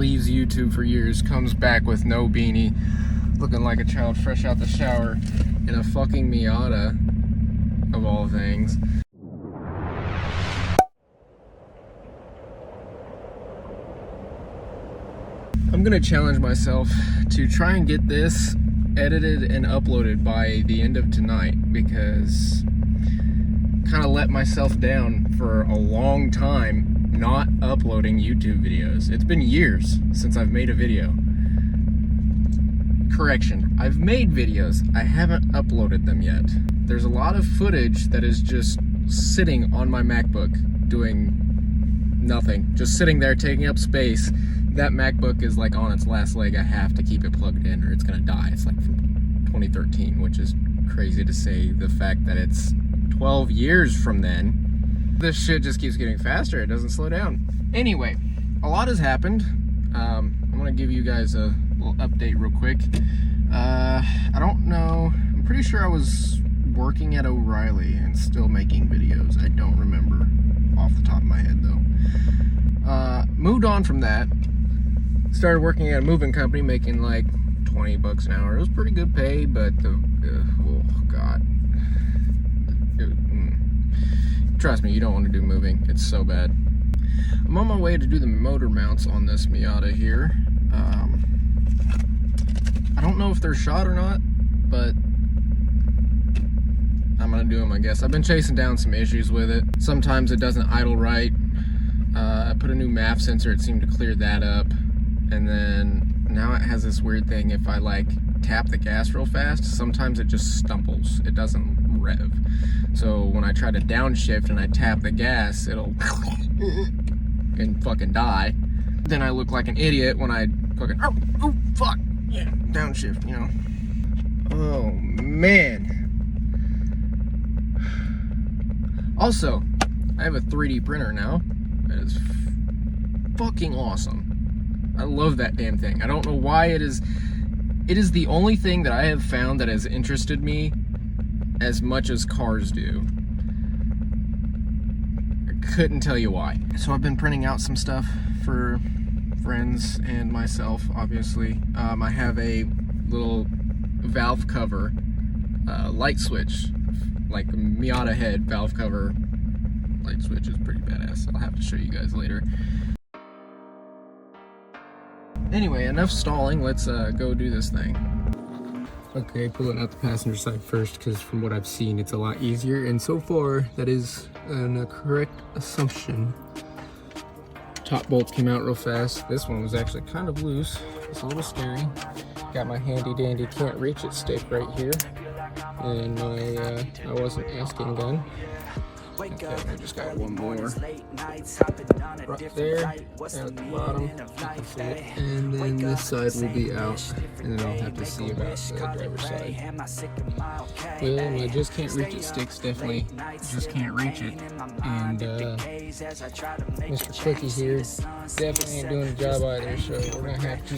leaves YouTube for years, comes back with no beanie, looking like a child fresh out the shower, in a fucking Miata, of all things. I'm gonna challenge myself to try and get this edited and uploaded by the end of tonight, because kind of let myself down for a long time not uploading YouTube videos. It's been years since I've made a video. Correction, I've made videos, I haven't uploaded them yet. There's a lot of footage that is just sitting on my MacBook doing nothing, just sitting there taking up space. That MacBook is like on its last leg. I have to keep it plugged in or it's gonna die. It's like from 2013, which is crazy to say, the fact that it's 12 years from then. This shit just keeps getting faster, it doesn't slow down. Anyway, a lot has happened. I'm gonna give you guys a little update real quick. I don't know, I'm pretty sure I was working at O'Reilly and still making videos. I don't remember off the top of my head though. Moved on from that, started working at a moving company, making like 20 bucks an hour. It was pretty good pay, but oh god. Trust me, you don't want to do moving. It's so bad. I'm on my way to do the motor mounts on this Miata here. I don't know if they're shot or not, but I'm gonna do them, I guess. I've been chasing down some issues with it. Sometimes it doesn't idle right. I put a new MAF sensor, it seemed to clear that up. And then now it has this weird thing, if I like tap the gas real fast, sometimes it just stumbles. It doesn't rev. So when I try to downshift and I tap the gas, it'll and fucking die. Then I look like an idiot when I fucking, oh fuck, yeah, downshift, you know. Oh man. Also, I have a 3D printer now. That is fucking awesome. I love that damn thing. I don't know why it is the only thing that I have found that has interested me as much as cars do. I couldn't tell you why. So I've been printing out some stuff for friends and myself, obviously. I have a little valve cover, light switch, like a Miata head valve cover light switch is pretty badass. I'll have to show you guys later. Anyway, enough stalling, let's go do this thing. Okay, pulling out the passenger side first, because from what I've seen, it's a lot easier, and so far, that is a correct assumption. Top bolts came out real fast. This one was actually kind of loose. It's a little scary. Got my handy dandy can't reach it stick right here, and my I wasn't asking gun. Okay, I just got one more right there at the bottom, you can see it. And then this side will be out, and then I'll have to see about the driver's side. Well, my just can't reach it sticks definitely just can't reach it, and Mr. Cookie here definitely ain't doing the job either, so we're gonna have to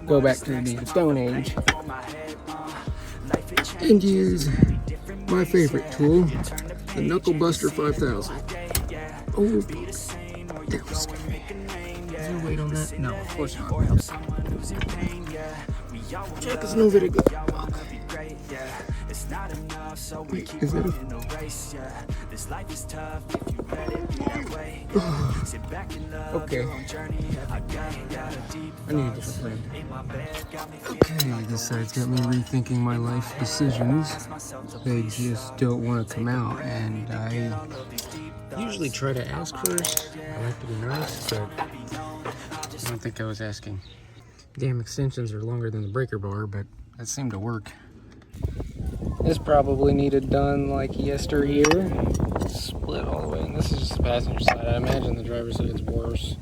go back to the Stone Age and use my favorite tool, the Knuckle Buster 5000. Oh, that was scary. Is there weight on that? No, of course not. Check is no very good. Wait, is that a... Okay. I need a different plan. Okay, this side's got me rethinking my life decisions. They just don't want to come out, and I usually try to ask first. I like to be nice, but I don't think I was asking. Damn extensions are longer than the breaker bar, but that seemed to work. This probably needed done like yesteryear. Split all the way, and this is just the passenger side. I imagine the driver's side's worse.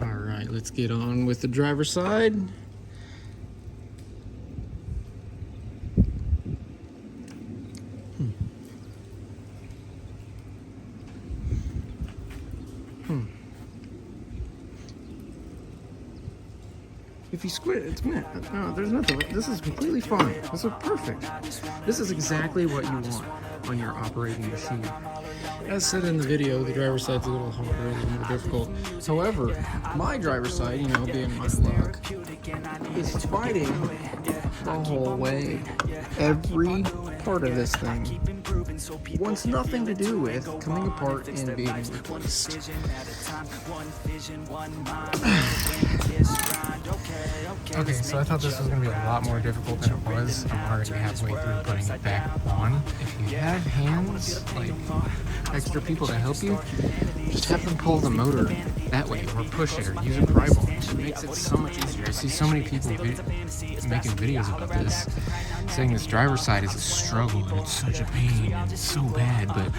Alright, let's get on with the driver's side. If you squint, it's mint. No, there's nothing. This is completely fine. This is perfect. This is exactly what you want on your operating machine. As said in the video, the driver's side's a little harder, a little more difficult. However, my driver's side, you know, being my luck, is fighting the whole way. Every part of this thing wants nothing to do with coming apart and being replaced. Okay, so I thought this was going to be a lot more difficult than it was. I'm already halfway through putting it back on. If you have hands, like extra people to help you, just have them pull the motor that way, or push it, or use a pry bar. It makes it so much easier. I see so many people making videos about this, saying this driver's side is a struggle and it's such a pain and it's so bad, but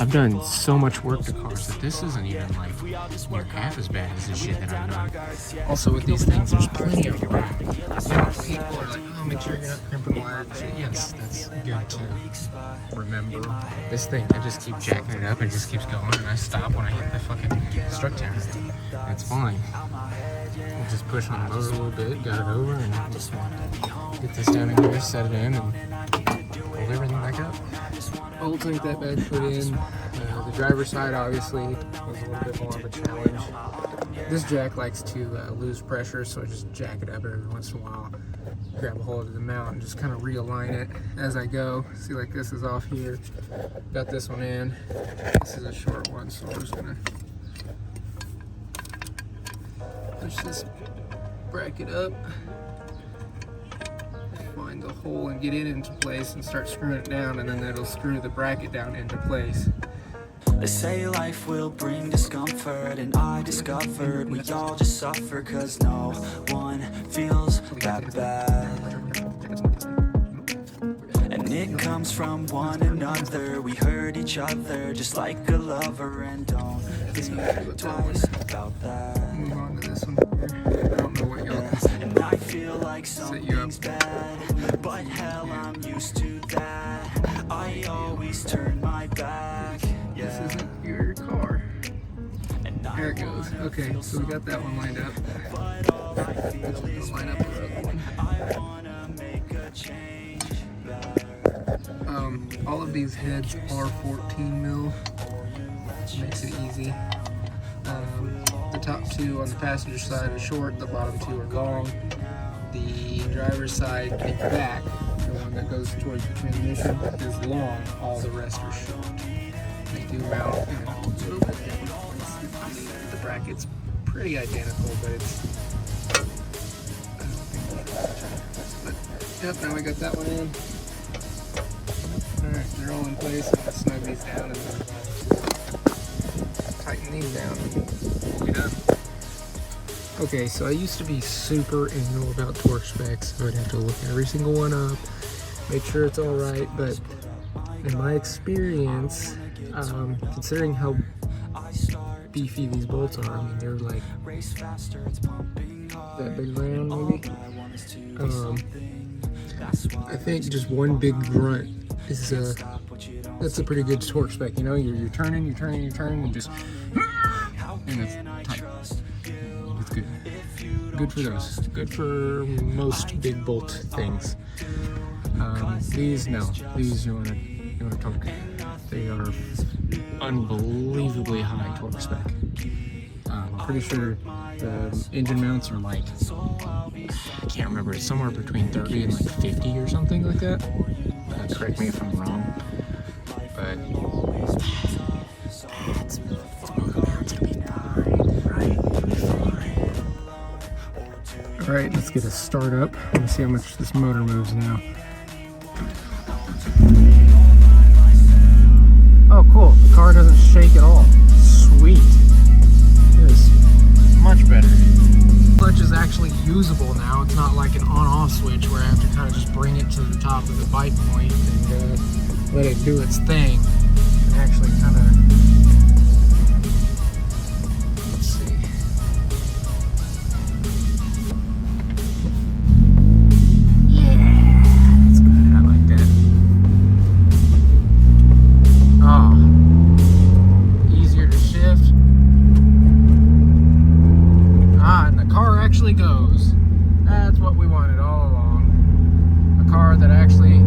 I've done so much work to cars that this isn't even like near half as bad as the shit that I've done. Also with these things, there's plenty of room. People are like, oh, make sure you're not crimping wire. Yes, that's good to remember. This thing, I just keep jacking it up and it just keeps going, and I stop when I hit the fucking strut tower. It's fine. I'll just push on the motor a little bit, got it over, and I just want to get this down in here, set it in, and pull everything back up. Bolts ain't that bad to put in. The driver's side obviously was a little bit more of a challenge. This jack likes to lose pressure, so I just jack it up every once in a while. Grab a hold of the mount and just kind of realign it as I go. See, like this is off here. Got this one in. This is a short one, so I'm just gonna push this bracket up, find the hole and get it into place and start screwing it down, and then that'll screw the bracket down into place. They say life will bring discomfort, and I discovered we all just suffer, cause no one feels that bad. And it comes from one another, we hurt each other just like a lover, and don't think twice about that. Move on to this one here. I don't know what y'all can. And I feel like something's bad, but hell, I'm used to that. I always turn my back. This isn't your car. There it goes. Okay, so we got that one lined up. Let's line up the other one. All of these heads are 14 mil. Makes it easy. The top two on the passenger side are short, the bottom two are long. The driver's side in the back, the one that goes towards the transmission, is long. All the rest are short. They do mount in a little bit different points. The bracket's pretty identical, but it's, I don't think, but yep, now we got that one in. Alright, they're all in place. I'm gonna snug these down and then tighten these down and we'll be done. Okay, so I used to be super anal about torque specs, so I'd have to look every single one up, make sure it's alright, but in my experience, considering how beefy these bolts are, I mean, they're like that big round maybe. I think just one big grunt is that's a pretty good torque spec. You know, you're turning, and just and it's tight. It's good. Good for those. Good for most big bolt things. These you want to torque. They are unbelievably high torque spec. I'm pretty sure the engine mounts are like, I can't remember, it's somewhere between 30 and like 50 or something like that. Correct me if I'm wrong, but it's moving around, it's gonna be fine, right? It'll be fine. Alright, let's get a start up. Let's see how much this motor moves now. Oh, cool. The car doesn't shake at all. Sweet. It is much better. The clutch is actually usable now. It's not like an on-off switch where I have to kind of just bring it to the top of the bite point and let it do its thing. And actually kind of, let's see. Yeah, that's good. I like that. Oh, easier to shift. And the car actually goes. That's what we wanted all along. A car that actually